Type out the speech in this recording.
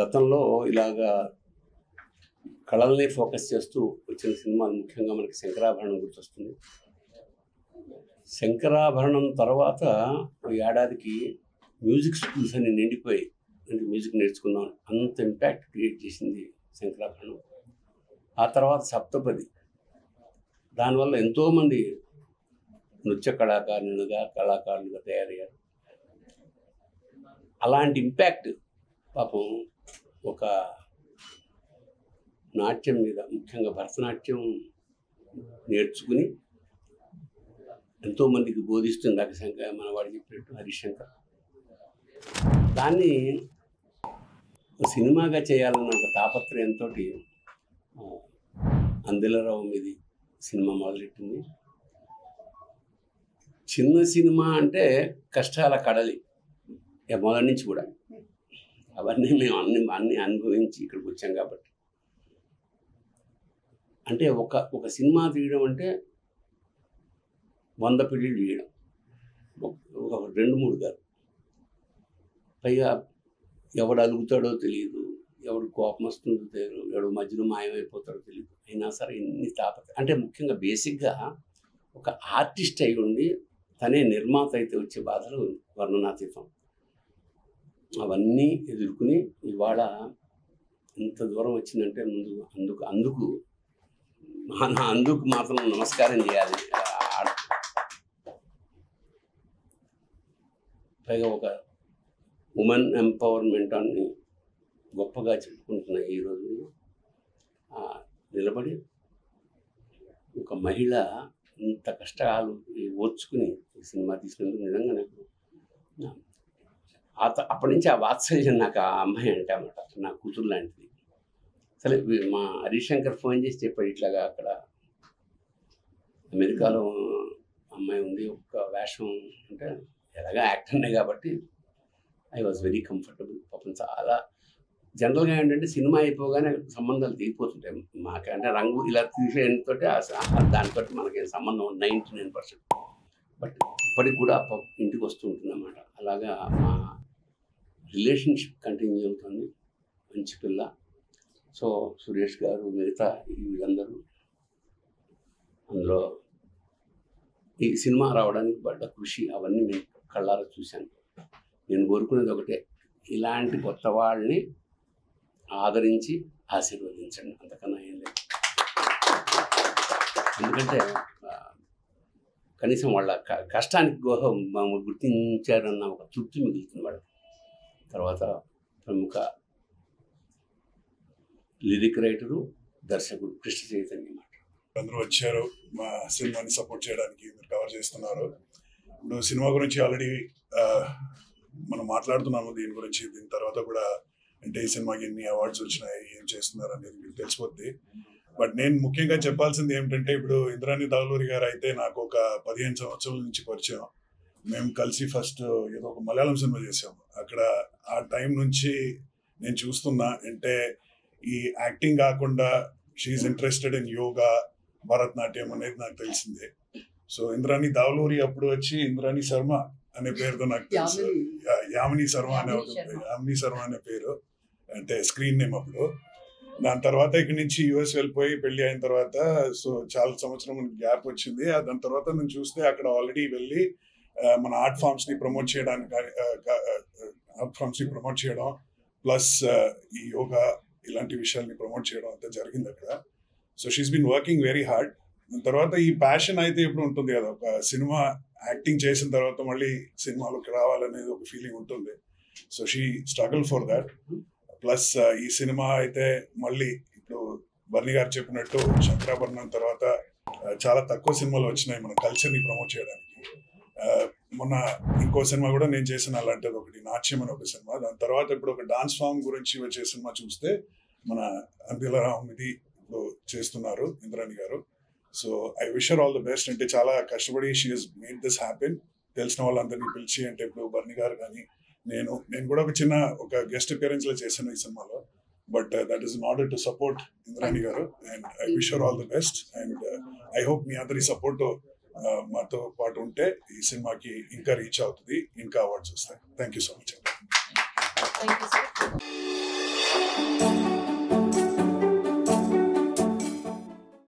గతంలో ఇలాగా కళల్ని ఫోకస్ చేస్తూ వచ్చిన సినిమాలు ముఖ్యంగా మనకి శంకరాభరణం గుర్తొస్తుంది. శంకరాభరణం తర్వాత ఏడాదికి మ్యూజిక్ స్కూల్స్ అన్ని నిండిపోయి అంటే మ్యూజిక్ నేర్చుకుందాం అంత ఇంపాక్ట్ క్రియేట్ చేసింది శంకరాభరణం. ఆ తర్వాత సప్తపది, దానివల్ల ఎంతోమంది నృత్య కళాకారులుగా తయారయ్యారు. అలాంటి ఇంపాక్ట్ పాపం ఒక నాట్యం మీద, ముఖ్యంగా భరతనాట్యం నేర్చుకుని ఎంతోమందికి బోధిస్తుంది. దాకా మనవాడు చెప్పినట్టు హరిశంకర్ దాన్ని సినిమాగా చేయాలన్న ఒక తాపత్రయంతో అందెలరావు మీది సినిమా మొదలెట్టింది. చిన్న సినిమా అంటే కష్టాల కడలి మొదటి నుంచి కూడా. అవన్నీ మేము అన్ని అనుభవించి ఇక్కడికి వచ్చాం కాబట్టి. అంటే ఒక సినిమా తీయడం అంటే 100 పెళ్ళిళ్ళు తీయడం, ఒక 2-3 కాదు. పైగా ఎవడు అలుగుతాడో తెలియదు, ఎవడు కోపం వస్తుందో తెలియదు, ఎవడు మధ్యలో మాయమైపోతాడో తెలియదు. అయినా సరే ఇన్ని అంటే ముఖ్యంగా బేసిక్గా ఒక ఆర్టిస్ట్ అయి ఉండి తనే నిర్మాత అయితే వచ్చే బాధలు వర్ణనాతీతం. అవన్నీ ఎదుర్కొని ఇవాళ ఇంత దూరం వచ్చిందంటే అందుకు మాత్రం నమస్కారం చేయాలి. పైగా ఒక ఉమెన్ ఎంపవర్మెంట్ అని గొప్పగా చెప్పుకుంటున్న ఈ రోజుల్లో నిలబడి ఒక మహిళ ఇంత కష్టాలు ఓర్చుకుని ఈ సినిమా తీసినందుకు నిజంగా నాకు అప్పటి నుంచి ఆ వాత్సల్యం నాకు ఆ అమ్మాయి అంటే అన్నమాట, నా కూతురు లాంటిది. అసలు మా హరిశంకర్ ఫోన్ చేసి చెప్పాడు, ఇట్లాగా అక్కడ అమెరికాలో అమ్మాయి ఉంది, ఒక వేషం అంటే ఎలాగా యాక్టర్నే కాబట్టి ఐ వాజ్ వెరీ కంఫర్టబుల్. పాపం చాలా జనరల్గా ఏంటంటే సినిమా అయిపోగానే సంబంధాలు దిగిపోతుంటాయి మాకు. అంటే రంగు ఇలా తీసేయడంతో దానితో మనకి సంబంధం 99%. బట్ ఇప్పటికి కూడా ఇంటికి వస్తూ ఉంటుంది అన్నమాట. అలాగా మా రిలేషన్షిప్ కంటిన్యూ అవుతుంది. మంచి పిల్ల. సో సురేష్ గారు, మిగతా వీళ్ళందరూ అందులో ఈ సినిమా రావడానికి పడ్డ కృషి అవన్నీ నేను కళ్ళారా చూశాను. నేను కోరుకునేది ఒకటే, ఇలాంటి కొత్త వాళ్ళని ఆదరించి ఆశీర్వదించండి, అంతకన్నా ఏం లేదు. ఎందుకంటే కనీసం వాళ్ళ కష్టానికి గుర్తించారన్న ఒక తృప్తి మిగులుతుంది వాళ్ళకి. తర్వాత ప్రముఖ లిరిక్ రైటరు, దర్శకుడు కృష్ణ చైతన్య మాట అందరూ వచ్చారు మా సినిమాని సపోర్ట్ చేయడానికి, మీరు కవర్ చేస్తున్నారు. ఇప్పుడు సినిమా గురించి ఆల్రెడీ మనం మాట్లాడుతున్నాము, దీని గురించి. దీని తర్వాత కూడా అంటే ఈ సినిమాకి ఎన్ని అవార్డ్స్ వచ్చినాయి, ఏం చేస్తున్నారు అనేది మీకు తెలిసిపోద్ది. బట్ నేను ముఖ్యంగా చెప్పాల్సింది ఏమిటంటే, ఇప్పుడు ఇంద్రాణి దావులూరి గారు అయితే నాకు ఒక 15 సంవత్సరాల నుంచి పరిచయం. మేము కలిసి ఫస్ట్ ఏదో ఒక మలయాళం సినిమా చేసాము. అక్కడ ఆ టైం నుంచి నేను చూస్తున్నా, అంటే ఈ యాక్టింగ్ కాకుండా she is interested in yoga, Bharatanatyam అనేది నాకు తెలిసిందే. సో ఇంద్రాణి దావులూరి అప్పుడు వచ్చి ఇంద్రాణి శర్మ అనే పేరుతో నాకు తెలుసు. యామిని శర్మ అనే పేరు అంటే స్క్రీన్ నేమ్ అప్పుడు. దాని తర్వాత ఇక్కడి నుంచి యుఎస్ వెళ్ళిపోయి పెళ్లి అయిన తర్వాత సో చాలా సంవత్సరం గ్యాప్ వచ్చింది. దాని తర్వాత నేను చూస్తే అక్కడ ఆల్రెడీ వెళ్ళి మన ఆర్ట్ ఫామ్స్ ని ప్రమోట్ చేయడం, ప్లస్ ఈ యోగా ఇలాంటి విషయాల్ని ప్రమోట్ చేయడం అంతా జరిగింది అక్కడ. So she's been working very hard. దాని తర్వాత ఈ ప్యాషన్ అయితే ఎప్పుడు ఉంటుంది కదా, ఒక సినిమా యాక్టింగ్ చేసిన తర్వాత మళ్ళీ సినిమాలోకి రావాలనేది ఒక ఫీలింగ్ ఉంటుంది. So she struggle for that. Plus ఈ సినిమా అయితే మళ్ళీ ఇప్పుడు బర్ని గారు చెప్పినట్టు శంకరాభరణం తర్వాత చాలా తక్కువ సినిమాలు వచ్చినాయి మన కల్చర్ని ప్రమోట్ చేయడానికి. మొన్న ఇంకో సినిమా కూడా నేను చేసిన అలాంటిది ఒకటి, నాట్యం అని ఒక సినిమా. దాని తర్వాత ఇప్పుడు ఒక డాన్స్ ఫామ్ గురించి వచ్చే సినిమా చూస్తే మన అందెలరావు ఇది ఇప్పుడు చేస్తున్నారు ఇంద్రాణి గారు. So I wish her all the best. అంటే చాలా కష్టపడి she has made this happen. తెలిసిన వాళ్ళందరినీ పిలిచి, అంటే ఇప్పుడు బర్ని గారు కానీ నేను కూడా ఒక గెస్ట్ అపియరెన్స్ లో చేశాను ఈ సినిమాలో. But that is in order to support Indrani గారు. And I wish her all the best. And I hope మీ అందరి సపోర్ట్ మాతో పాటు ఉంటే ఈ సినిమాకి ఇంకా రీచ్ అవుతుంది, ఇంకా అవార్డ్స్ వస్తాయి. Thank you so much.